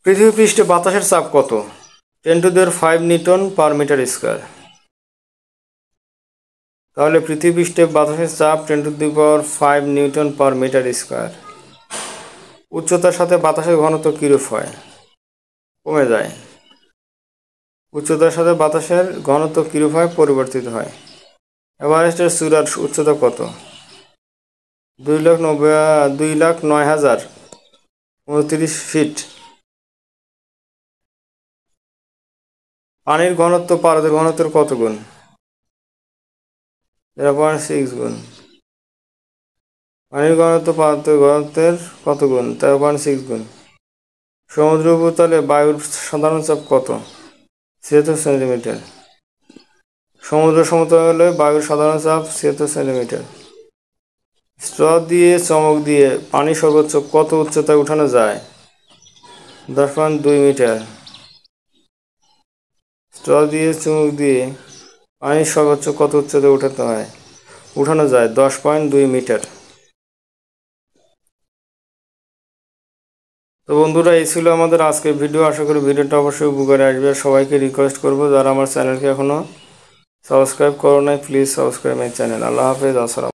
পৃথিবী পৃষ্ঠে বাতাসের চাপ কত? 10⁵ নিউটন পার মিটার স্কয়ার। তাহলে পৃথিবী পৃষ্ঠে বাতাসের চাপ 10⁵ নিউটন পার মিটার স্কয়ার। উচ্চতার সাথে বাতাসের ঘনত্ব কিরূপ হয়? কমে যায়। উচ্চতার সাথে বাতাসের ঘনত্ব কিরূপ হয়? পরিবর্তিত হয়। এভারেস্টের চূড়ার উচ্চতা কত? 2,09,029 ফিট। পানির ঘনত্ব পারদের ঘনত্বের কত গুণ? 0.6 গুণ। পানির ঘনত্ব পারদের ঘনত্বের কত গুণ? 0.6 গুণ। সমুদ্র উপতলে বায়ুর সাধারণ চাপ কত? 76 সেন্টিমিটার। সমুদ্র সমতলে বায়ুর সাধারণ চাপ 76 সেন্টিমিটার। স্ট্র দিয়ে চমক দিয়ে পানি সর্বোচ্চ কত উচ্চতায় উঠানো যায়? 10.2 মিটার। স্ট্র দিয়ে চুমুক দিয়ে পানি সর্বোচ্চ কত উচ্চতায় উঠানো যায়? 10.2 মিটার। তো বন্ধুরা, এই ছিল আমাদের আজকের ভিডিও। আশা করি ভিডিওটা অবশ্যই উপকারে আসবে। সবাইকে রিকোয়েস্ট করবো, যারা আমার চ্যানেলকে এখনও সাবস্ক্রাইব করো নাই, প্লিজ সাবস্ক্রাইব মাই চ্যানেল। আল্লাহ হাফেজ। আসসালাম।